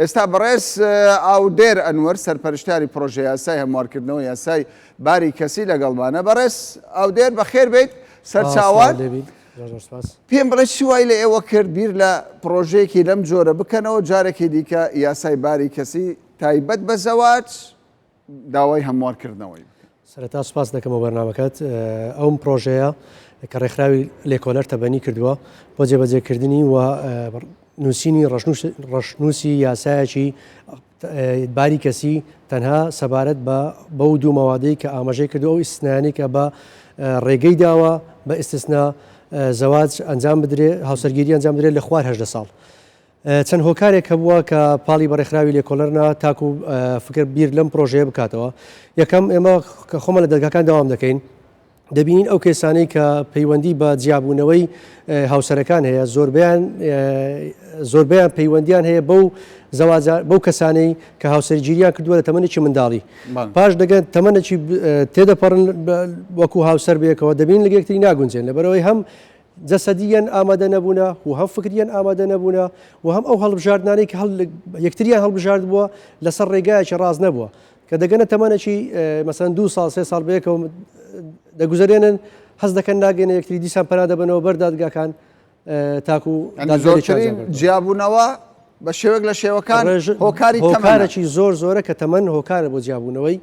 ئێستا بەڕێز ئاودێر ئەنوەر سەرپەرشتیاری پرۆژە یاسای هەموارکردنەوە یاسای باری کەسی لەگەڵمانە. بەڕێز ئاودێر بەخێر بێت سەرچاوان. پێم بڵێ چی وای لە ئێوە کرد بیر لە پرۆژەیەکی لەم جۆرە بکەنەوە جارێکی دیکە یاسای باری کەسی تایبەت بە زەواج داوای هەموارکردنەوەی بکەن؟ سەرەتا سوپاس دەکەم بە بەرنامەکەت. ئەوم پرۆژەیە کە ڕێکخراوی لێکۆلەر تەبەنی کردووە بۆ جێبەجێکردنی و نووسینی ڕەشنووسی یاسایەکی باری کەسی تەنها سەبارەت بەو دوو مەوادەی کە ئاماژەی کردو ئەو ئیسنانی کە بە ڕێگەی داوە بە ئیستسنا زەواج ئەنجام بدرێ هاوسەرگیری ئەنجام بدرێت لە خوار 18 ساڵ. چەند هۆکارێک هەبووە کە پاڵی بەڕێکخراوی لێکۆلەرنا تاکو و فکر بیر لەم پرۆژەیە بکاتەوە. یەکەم ئێمە کە خۆمە لە دەرگاکان داوام دەکەین دەبینین ئەو کێسانەی کە پەیوەندی بە جیابوونەوەی هاوسەرەکان هەیە زۆربیان پەیوەندیان هەیە بەو کەسانەی کە هاوسەرگیریان کردووە لە تەمەنێکی منداڵی پاش دەگەن تەمەنێکی تێدەپەڕن وەکو هاوسەر بێکەوە دەبین لە یەکتری ناگونجێن لەبەرەوەی هەم جەسەدیەن ئامادە نەبوونە و هەم فکریان ئامادە نەبوونە و هەم ئەو هەڵبژاردنانەی کە یەکتریان هەڵبژارد بووە لەسەر ڕێگایەکی ڕاز نەبووە کە دەگەنە تەمەنێکی مەسەن 2 ساڵ 3 ساڵ بەیەکەوە دەگوزارێنن هەست دەکەن ناگەنە یەکتری دیسان پەنا دەبنەوە بەردادگاکان تاکو زۆرترین جیابوونەوە بە شێوەک لە شێوەکان هۆکارێکی زۆرە کە تەمەن هۆکارە بۆ جیابوونەوەی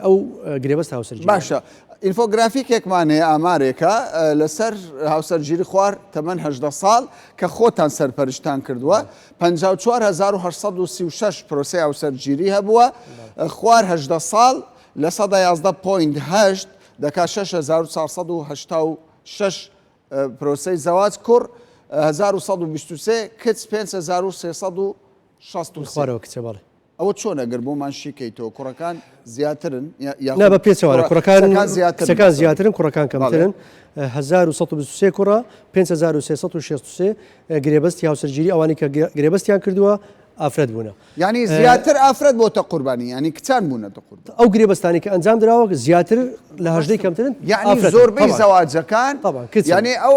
ئەو گرێبەست هاوسەرگیری. باشە ئینفۆگرافیکێکمان هەیە ئامارێکە لەسەر هاوسەرگیری خوار تەمەن 18 ساڵ کە خۆتان سەرپەرشتان کردووە 54836 پرۆسەی هاوسەرگیری هەبووە خوار 18 ساڵ لە 11.8 دەکا 6486 پرۆسەی زەواج کوڕ 1123 کچ 5363 کچە باڵێ. ئەوە چۆنە گەر بۆمان شیکەیتەوە کوڕەکان زیاترن نا بە پێچەوەرە کوڕەکان زیاترن کوڕەکان کەمترن 1123 کوڕە 5363 گرێبەستی هاوسەرگیری ئەوانی کە گرێبەستیان کردووە ئافرەت بوونە ینی زیاتر ئافرەت بۆتە قوربانی ینی کچان بوونەتە قوربان ئەو گرێبەستانی کە ئەنجام دراوە زیاتر لە 18 کەمترن یعنی زۆربەی زەواجەکان ینی ئەو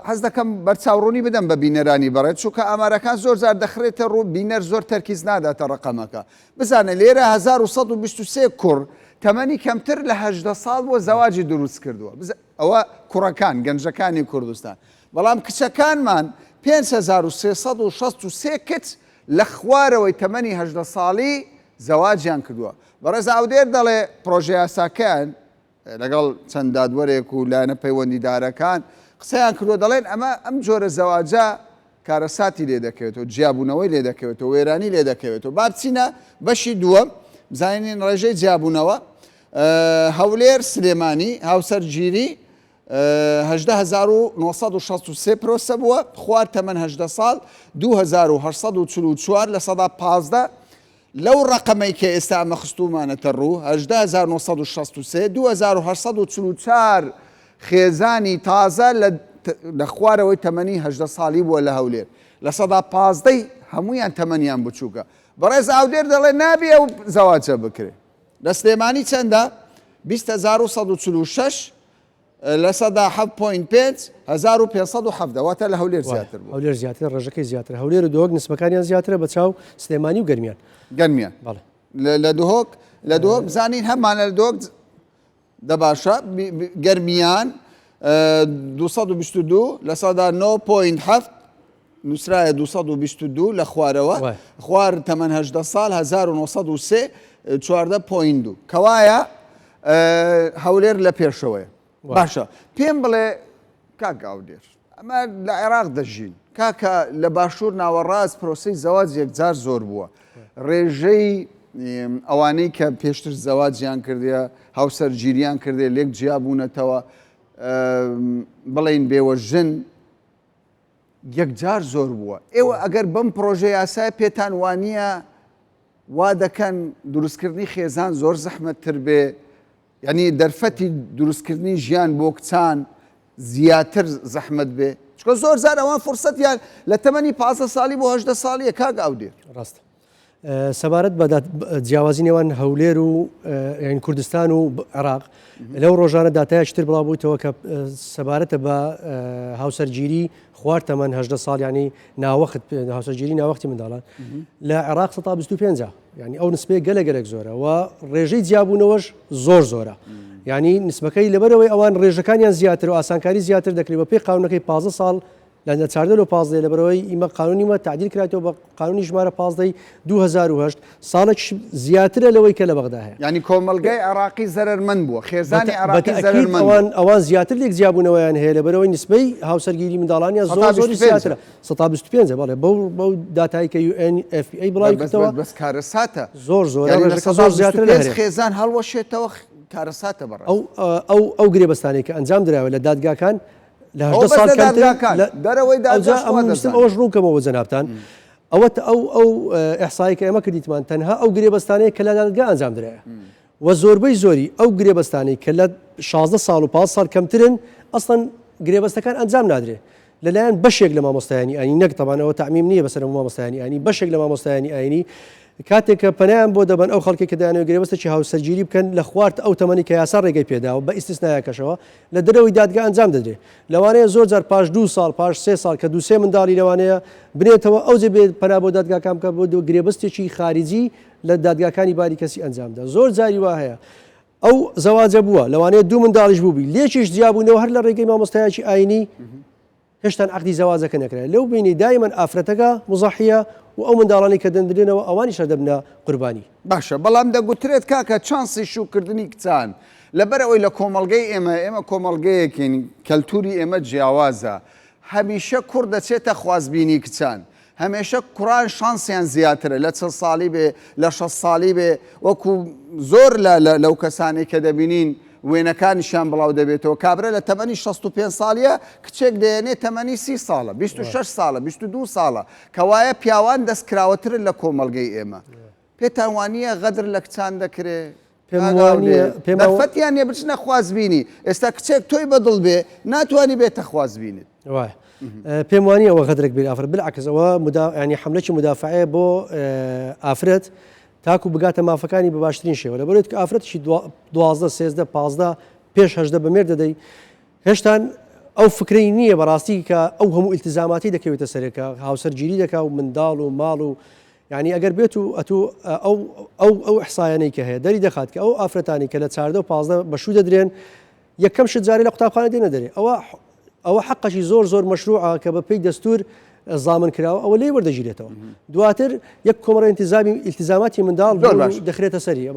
حەز دەکەم بەرچاوڕوونی بدەم بە بینەرانی بەڕێت چووکە ئامارەکان زۆر زار دەخرێتە ڕوو بینەر زۆر تەرکیز ناداتە ڕقەمەکە بزانە لێرە 1123 کوڕ تەمەنی کەمتر لە 18 ساڵ بۆ زەواجی دروست کردووە ئەوە کوڕەکان گەنجەکانی کوردستان بەڵام کچەکانمان 5363 کچ لە خوارەوەی تەمەنی 18 ساڵی زەواجیان کردووە. بەڕێز ئاودێر دەڵێ پرۆژە یاساکەیان لەگەڵ چەند دادوەرێک و لایەنە پەیوەندیدارەکان قسەیان کردووە دەڵێن ئەم جۆرە زەواجە کارەساتی لێ دەکەوێتەوە جیابوونەوەی لێ دەکەوێتەوە وێرانی لێ دەکەوێتەوە. با بچینە بەشی دووەم بزانین ڕێژەی جیابوونەوە. هەولێر سلێمانی هاوسەرگیری 18963 پرۆسە بووە خوار تەمەن 18 ساڵ 2844 لە 115 لەو ڕقەمەی کە ئێستا ئەمە خستومانەتە ڕوو 18963 2844 خێزانی تازە لە خوارەوەی تەمەنی 18 ساڵی بووە لە هەولێر لە 115 هەمویان تەمەنیان بچووکە. بەڕێز ئاودێر دەڵێ نابێ ئەو زەواجە بکرێ. لە سلێمانی چەندە 20146 لە 7.5 1507 واتە لە هەولێر زیاتر بوو. هەولێر زیاتر ڕێژەکەی زیاتر هەولێر و دۆک نسبەکانیان زیاترە بە چاو سلێمانی و گەرمیان لە دۆک بزانین هەمانە لە دۆک دەباشە گەرمیان 222 لە 9.7 نووسرایە 222 لە خوارەوە خوار تەمەن 18 ساڵ 1903 14.2 کەوایە هەولێر لە پێشەوەی. باشە پێم بڵێ کاک ئاودێر ئەمە لە عێراق دەژین کاکە لە باشوور ناوەڕاست پرۆسەی زەواج یەکجار زۆر بووە ڕێژەی ئەوانەی کە پێشتر زەواجیان کردێ هاوسەرگیریان کردێ لێک جیابوونەتەوە بڵین بێوە ژن یەکجار زۆر بووە. ئێوە ئەگەر بەم پرۆژە یاسای پێتان وانە وا دەکەن دروستکردنی خێزان زۆر زەحمەتتر بێ ینی دەرفەتی دروستکردنی ژیان بۆ کچان زیاتر زەحمەت بێ چکە زۆر زار ئەوان فرسەتیان لە تەمەنی 15 ساڵی بۆ 18 ساڵیە کاک ئاودێر ڕاستە سەبارەت بە جیاوازی نێوان هەولێر و یان کوردستان و عێراق لەو ڕۆژانە داتایەکتر بڵاوبوویتەوە کە سەبارەتە بە هاوسەرگیری خوار تەمەەن 18 ساڵ ینی ناوەخت هاوسەرگیری ناوەختی منداڵان لە عێراق 125 ینی ئەو نسبەیە گەلە زۆرە و ڕێژەی جیابوونەوەش زۆرە ینی نسبەکەی لەبەرەوەی ئەوان ڕێژەکانیان زیاتر و ئاسانکاری زیاتر دەکرێت بە پێی قانونەکەی 15 ساڵ لە 15 لەبەرەوەی ئیمە قانونیمە تعدیل کراتەوە بە قانونی ژمارە 15 2008 ساڵێک زیاترە لەوەی کە لە بەغدا هەیە ینی کۆمەلگای عراقی زەرمەند بووە خێزانی عراقی زەرمەند ئەوان زیاتر لێک زیابوونەوەیان هەیە لەبەرەوەی نسبەی هاوسەرگیری منداڵانیان زۆر زیاترە 125 بەڵێ بەو داتایی کە UNFPA بڵاوی کردەوە بەس کارەساتە زۆر ڕێژەکە زۆر زیاتر لە خێزان هەڵوەشێتەوە کارەساتە بەڕێ ئەو گرێبەستانی کە ئەنجام درراوە لە دادگاکان لە 18 ساڵ دەرەوەی ئەوەش ڕووکەمەوە جەنابان ئەو ئەحسایی کە ئێمە کردیتمان تەنها ئەو گرێبەستانەیە کە لە دادگا ئەنجام درایە و زۆربەی زۆری ئەو گرێبەستانی کە لە 16 ساڵ و 5 ساڵ کەمترن ئەسڵەن گرێبەستەکان ئەنجام نادرێ لەلایەن بەشێک لە مامۆستایانی ئاینی نەک تەبانەوە تعمیم نییە بەسەر مامۆستایانی ئاینی بەشێک لە مامۆستایانی ئاینی کاتێک کە پەنیان بۆ دەبن ئەو خەڵکی کە دایانەوە گرێبەستێکی هاوسەرگیری بکەن لە خوارد ئەو تەمەنی کە یاسا ڕێگەی پێداوە بە ئیستیسنایەکەشەوە لە دەرەوەی دادگا ئەنجام دەدرێت لەوانەیە زۆر جار پاش 2 ساڵ پاش 3 ساڵ کە دووسێ منداڵی لەوانەیە بنێتەوە ئەو جێ بێت پەنا بۆ دادگاکان بکە بۆ گرێبەستێکی خارجی لە دادگاکانی باری کەسی ئەنجامدا زۆر جاری وا هەیە ئەو زەواجە بووە لەوانەیە 2 منداڵیش بووبی لێکیش جیابوونەوە هەر لە ڕێگەی مامۆستایەکی ئاینی هێشتا عقدی زەواجەکە نەکرێت لەو بینی دایمەن ئافرەتەکە مزاحیە و ئەو منداڵانی کە دەندرێنەوە ئەوانیش دەبنە قوربانی باشە بەڵام دەگوترێت کاکە چانسی شوکردنی کچان لەبەرەوەی لە کۆمەڵگەی ئێمە کۆمەڵگەیەکین کەلتوری ئێمە جیاوازە هەمیشە کوڕ دەچێتە خوازبینی کچان هەمێشە کوڕان شانسیان زیاترە لە 40 ساڵی بێ لە 6 ساڵی بێ وەکو زۆر لەو کەسانی کە دەبینین وێنەکانیشان بڵاو دەبێتەوە کابرا لە تەمەنی 65 ساڵیە کچێک دێنێت تەمەنی 30 ساڵە 26 ساڵە 22 ساڵە کەوایە پیاوان دەستکراوەترن لە کۆمەڵگەی ئێمە پێتان وانییە غەدر لە کچان دەکرێت دەرفەتیان نیە بچنە خوازبینی ئێستا کچێک تۆی بەدڵ بێ ناتوانانی بێتە خوازبینت وایە پێم وانە ئەوە غەدرێک بێت ئافرەت بالعکس ئەوە ینی حملەی مدافعەیە بۆ ئافرەت تاکو بگاتە مافەکانی بە باشترین شێوە لەبەرێت کە ئافرەتشی 12 13 15 پێش 18 بەمێر دەدەی هێشتان ئەو فکرەی نییە بەڕاستی کە ئەو هەموو ئیلتیزاماتی دەکەوێتە سەرەکە هاوسەرگیری دەکا و منداڵ و ماڵ و یعنی ئەگەر بێت و ئەو ئەحسایانەی کە هەیە دەری دەخات کە ئەو ئافرەتانی کە لە 14 و 15 بەشوو دەدرێن یەکەم شت جارێ لە قوتابخانە دێنە دەرێ ئەوە حەقەشی زۆر مەشروعە کە بە پێی دەستور زامن کراوە ئەوە لێ وەردەگیرێتەوە دواتر یەک کۆمەڵە ئیلتیزاماتی منداڵ دەخرێتە سەری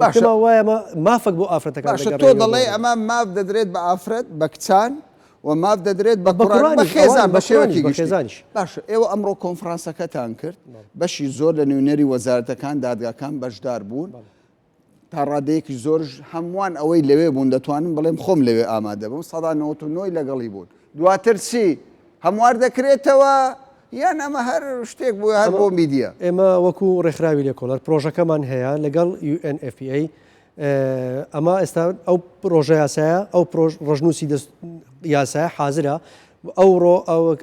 وایە مافەک بۆ ئافرەتەکان تۆ دەڵێ ئەمە ماف دەدرێت بە ئافرەت بە کچان و ماف دەدرێت بە قورآن بە خێزان بە شێوەکی خێزانیش باشە ئێوە ئەمڕۆ کۆنفرانسەکەتان کرد بەشی زۆر لە نوێنەری وەزارەتەکان دادگاکان بەشدار بوون تا ڕادەیەکی زۆرش هەمووان ئەوەی لەوێ بوون دەتوانم بڵێم خۆم لەوێ ئامادە بووم 1990 لەگەڵی بوون دواتر چی هەموار دەکرێتەوە یان ئەمە هەر شتێک بووە هەر بۆ میدیە ئێمە وەکو ڕێکخراوی لێکۆڵەر پرۆژەکەمان هەیە لەگەڵ UNFPA ئەمە ئێستا ئەو پرۆژە یاسایە ئەو ڕژنووسی یاسایە حازرە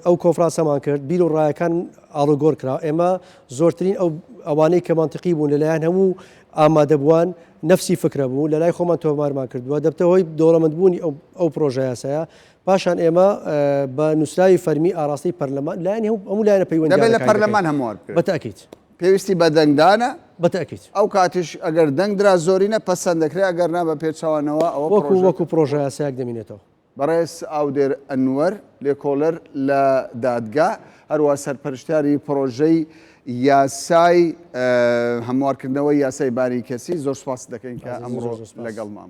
ئەو کۆنفرانسەمان کرد بیر و ڕایەکان ئاڵوگۆڕ کرا ئێمە زۆرترین ئەوانەی کە مانتیقی بوون لەلایەن هەموو ئامادەبووان نفسی فکرە بوو لە لای خۆمان تۆمارمان کردووە دەبتەوەی دەوڵەمەندبوونی ئەو پرۆژە یاسایە پاشان ئێمە بە نووسراوی فەرمی ئاراستی پەرلەمان لایەن هەموو لایەنە پەیوەندی دەبێت لە پەرلەمان هەموار بەتاکید پێویستی بە دەنگدانە بەتاکید ئەو کاتیش ئەگەر دەنگدرا زۆرینە پەسەند دەکرێت ئەگەر نا بە پێچەوانەوە ئەوە وەکو پرۆژە یاسایەک دەمێنێتەوە بەڕێز ئاودێر ئەنوەر لێکۆڵەر لە دادگا هەروە سەرپەرشتیاری پرۆژەی یاسای هەموارکردنەوەی یاسای باری کەسی زۆر سوپاس دەکەین کە ئەمڕۆ لەگەڵمان